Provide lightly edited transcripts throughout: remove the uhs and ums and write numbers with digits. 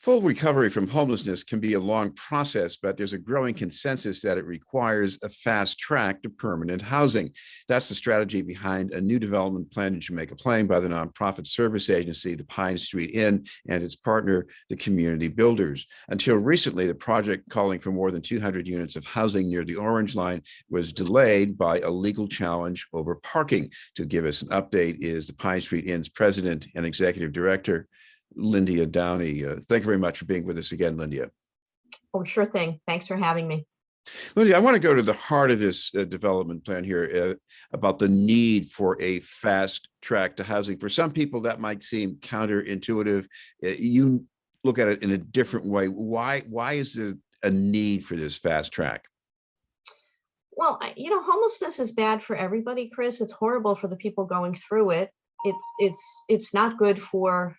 Full recovery from homelessness can be a long process, but there's a growing consensus that it requires a fast track to permanent housing. That's the strategy behind a new development plan in Jamaica Plain by the nonprofit service agency, the Pine Street Inn, and its partner, the Community Builders. Until recently, the project, calling for more than 200 units of housing near the Orange Line, was delayed by a legal challenge over parking. To give us an update is the Pine Street Inn's president and executive director, Lyndia Downie. Thank you very much for being with us again, Lyndia. Oh, sure thing. Thanks for having me. Lyndia, I want to go to the heart of this development plan here about the need for a fast track to housing. For some people, that might seem counterintuitive. You look at it in a different way. Why is there a need for this fast track? Well, homelessness is bad for everybody, Chris. It's horrible for the people going through it. It's not good for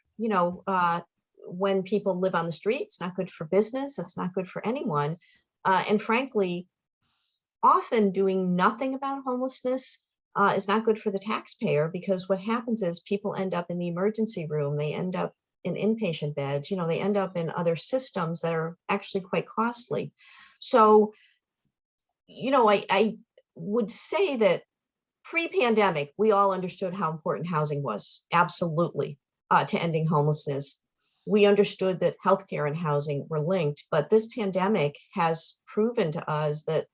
when people live on the street. It's not good for business. It's not good for anyone. And frankly, often doing nothing about homelessness is not good for the taxpayer, because what happens is people end up in the emergency room. They end up in inpatient beds. They end up in other systems that are actually quite costly. So, I would say that pre-pandemic, we all understood how important housing was. Absolutely. To ending homelessness. We understood that healthcare and housing were linked, but this pandemic has proven to us that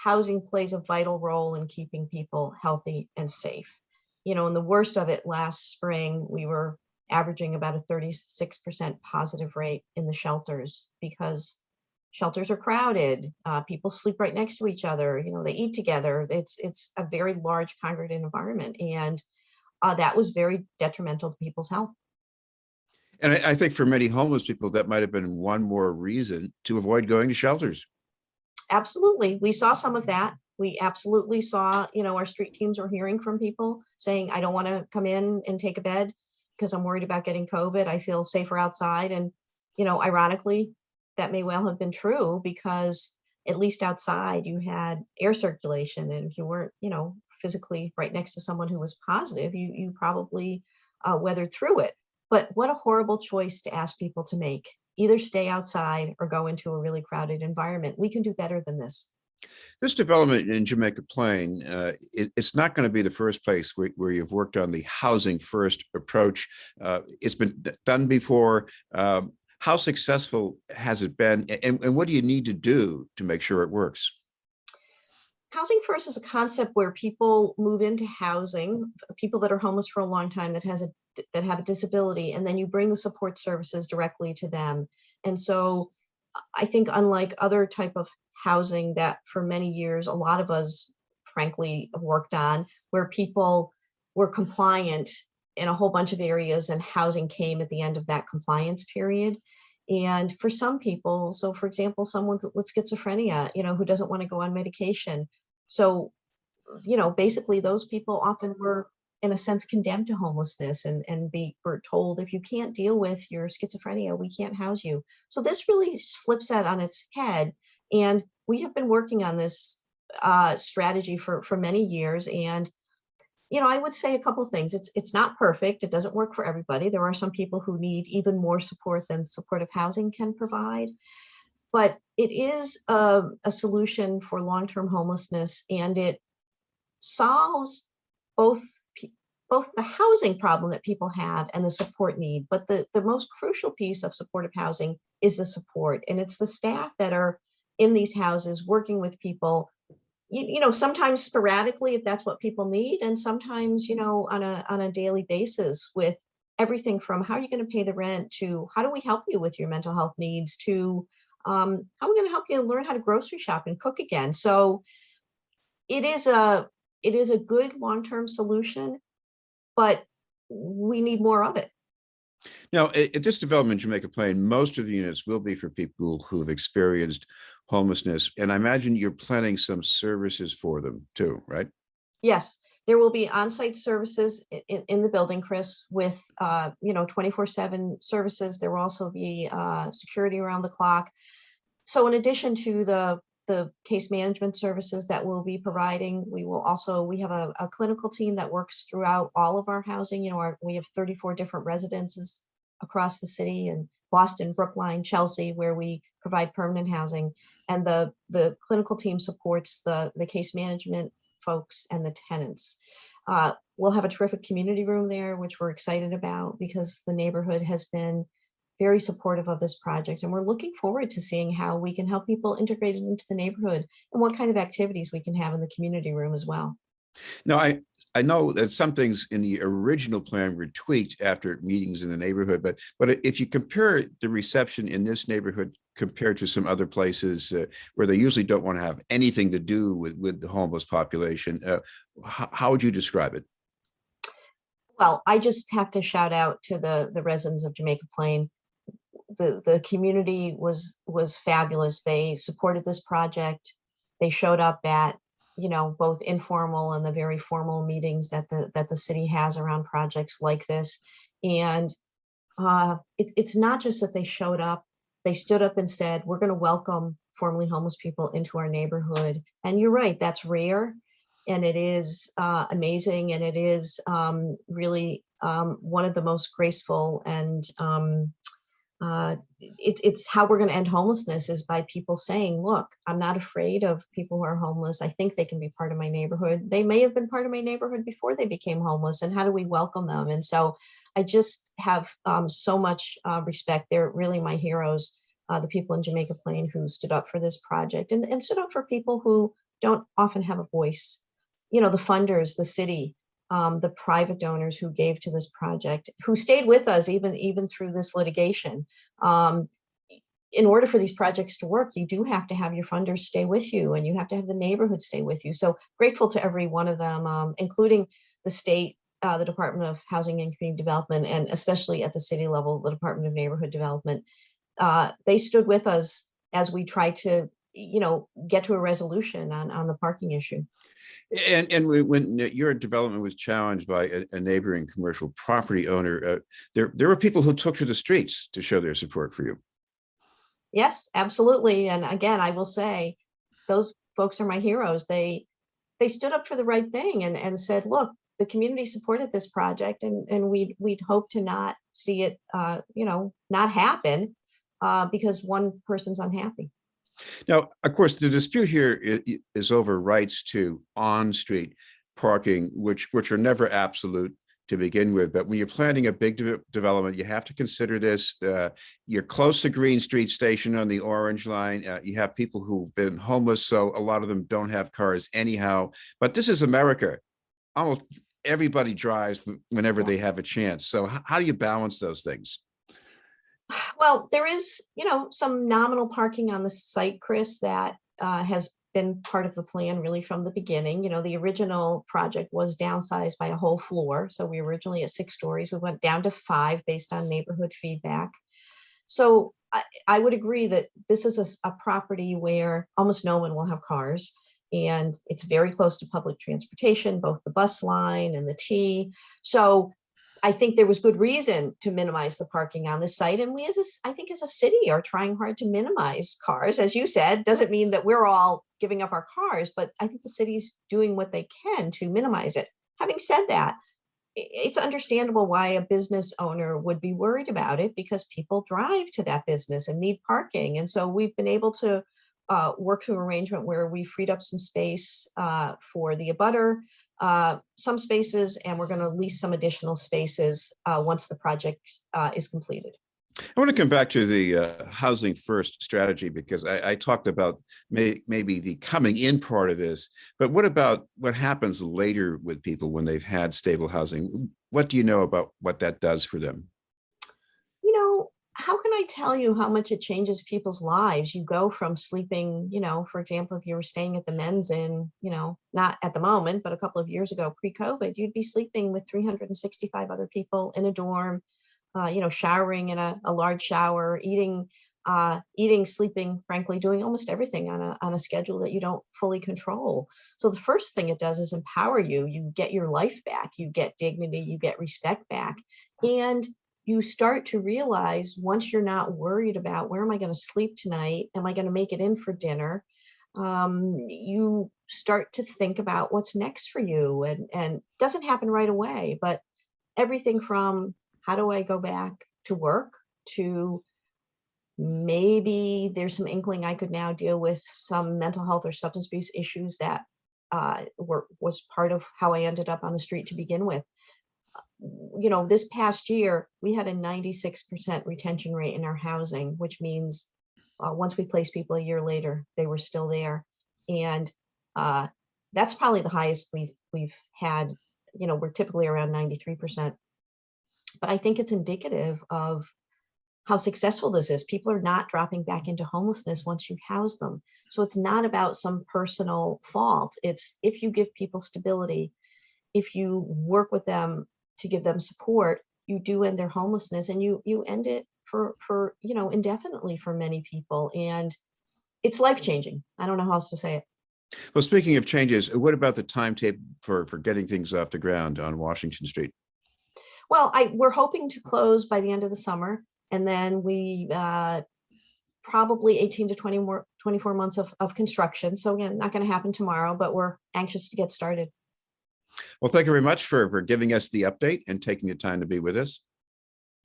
housing plays a vital role in keeping people healthy and safe. And the worst of it last spring, we were averaging about a 36% positive rate in the shelters, because shelters are crowded. People sleep right next to each other. They eat together. It's a very large congregate environment, and that was very detrimental to people's health. And I think for many homeless people, that might have been one more reason to avoid going to shelters. Absolutely. We saw some of that. We absolutely saw, our street teams were hearing from people saying, I don't want to come in and take a bed because I'm worried about getting COVID. I feel safer outside. And, ironically, that may well have been true, because at least outside you had air circulation. And if you weren't, physically right next to someone who was positive, you probably weathered through it. But what a horrible choice to ask people to make. Either stay outside or go into a really crowded environment. We can do better than this. This development in Jamaica Plain, it's not going to be the first place where you've worked on the housing first approach. It's been done before. How successful has it been? And what do you need to do to make sure it works? Housing first is a concept where people move into housing, people that are homeless for a long time that have a disability, and then you bring the support services directly to them. And so I think, unlike other type of housing that for many years a lot of us frankly worked on, where people were compliant in a whole bunch of areas and housing came at the end of that compliance period. And for some people, so for example, someone with schizophrenia, who doesn't want to go on medication. So, basically those people often were, in a sense, condemned to homelessness and were told, if you can't deal with your schizophrenia, we can't house you. So this really flips that on its head. And we have been working on this strategy for many years. And I would say a couple of things. It's not perfect. It doesn't work for everybody. There are some people who need even more support than supportive housing can provide. But it is a solution for long-term homelessness, and it solves both the housing problem that people have and the support need. But the most crucial piece of supportive housing is the support. And it's the staff that are in these houses working with people, sometimes sporadically if that's what people need, and sometimes, on a daily basis, with everything from how are you going to pay the rent to how do we help you with your mental health needs to how are we going to help you learn how to grocery shop and cook again. So it is a good long-term solution, but we need more of it. Now, at this development in Jamaica Plain, most of the units will be for people who've experienced homelessness. And I imagine you're planning some services for them too, right? Yes, there will be on-site services in the building, Chris, with 24/7 services. There will also be security around the clock. So in addition to the case management services that we'll be providing, we have a clinical team that works throughout all of our housing. We have 34 different residences across the city, and Boston, Brookline, Chelsea, where we provide permanent housing. And the clinical team supports the case management folks and the tenants. We'll have a terrific community room there, which we're excited about because the neighborhood has been very supportive of this project. And we're looking forward to seeing how we can help people integrate it into the neighborhood and what kind of activities we can have in the community room as well. Now, I know that some things in the original plan were tweaked after meetings in the neighborhood, but if you compare the reception in this neighborhood compared to some other places where they usually don't want to have anything to do with the homeless population, how would you describe it? Well, I just have to shout out to the residents of Jamaica Plain. The community was fabulous. They supported this project. They showed up at, both informal and the very formal meetings that the city has around projects like this. And it's not just that they showed up. They stood up and said, we're going to welcome formerly homeless people into our neighborhood. And you're right, that's rare. And it is amazing. And it is really one of the most graceful and it's how we're going to end homelessness is by people saying, look, I'm not afraid of people who are homeless. I think they can be part of my neighborhood. They may have been part of my neighborhood before they became homeless. And how do we welcome them? And so I just have so much respect. They're really my heroes, the people in Jamaica Plain who stood up for this project and stood up for people who don't often have a voice. The funders, the city, the private donors who gave to this project, who stayed with us even through this litigation. In order for these projects to work, you do have to have your funders stay with you, and you have to have the neighborhood stay with you. So grateful to every one of them, including the state, the Department of Housing and Community Development, and especially at the city level, the Department of Neighborhood Development. They stood with us as we tried to, get to a resolution on the parking issue. And when your development was challenged by a neighboring commercial property owner, there were people who took to the streets to show their support for you. Yes, absolutely. And again, I will say, those folks are my heroes. They stood up for the right thing and said, look, the community supported this project, and we'd hope to not see it, not happen because one person's unhappy. Now, of course, the dispute here is over rights to on-street parking, which are never absolute to begin with. But when you're planning a big development, you have to consider this. You're close to Green Street Station on the Orange Line. You have people who've been homeless, so a lot of them don't have cars anyhow. But this is America. Almost everybody drives whenever they have a chance. So how do you balance those things? Well, there is, some nominal parking on the site, Chris, that has been part of the plan really from the beginning. The original project was downsized by a whole floor. So we were originally at 6 stories. We went down to 5 based on neighborhood feedback. So I would agree that this is a property where almost no one will have cars. And it's very close to public transportation, both the bus line and the T. So I think there was good reason to minimize the parking on this site. And we, I think as a city, are trying hard to minimize cars. As you said, doesn't mean that we're all giving up our cars, but I think the city's doing what they can to minimize it. Having said that, it's understandable why a business owner would be worried about it, because people drive to that business and need parking. And so we've been able to work through an arrangement where we freed up some space for the abutter, some spaces, and we're going to lease some additional spaces once the project is completed. I want to come back to the housing first strategy, because I talked about maybe the coming in part of this, but what about what happens later with people when they've had stable housing? What do you know about what that does for them? How can I tell you how much it changes people's lives? You go from sleeping, for example, if you were staying at the Men's Inn, not at the moment, but a couple of years ago, pre-COVID, you'd be sleeping with 365 other people in a dorm, showering in a large shower, eating, sleeping, frankly, doing almost everything on a schedule that you don't fully control. So the first thing it does is empower you. You get your life back, you get dignity, you get respect back. And you start to realize, once you're not worried about where am I going to sleep tonight, am I going to make it in for dinner, you start to think about what's next for you. And it doesn't happen right away, but everything from how do I go back to work, to maybe there's some inkling I could now deal with some mental health or substance abuse issues that was part of how I ended up on the street to begin with. This past year, we had a 96% retention rate in our housing, which means once we placed people a year later, they were still there. And that's probably the highest we've had. We're typically around 93%. But I think it's indicative of how successful this is. People are not dropping back into homelessness once you house them. So it's not about some personal fault. It's if you give people stability, if you work with them to give them support, you do end their homelessness, and you end it for indefinitely for many people. And it's life-changing. I don't know how else to say it. Well, speaking of changes, what about the timetable for getting things off the ground on Washington Street? Well, we're hoping to close by the end of the summer, and then we probably 18 to 24 months of construction. So again, not going to happen tomorrow, but we're anxious to get started. Well, thank you very much for giving us the update and taking the time to be with us.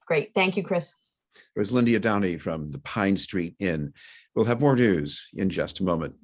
Great. Thank you, Chris. It was Lyndia Downie from the Pine Street Inn. We'll have more news in just a moment.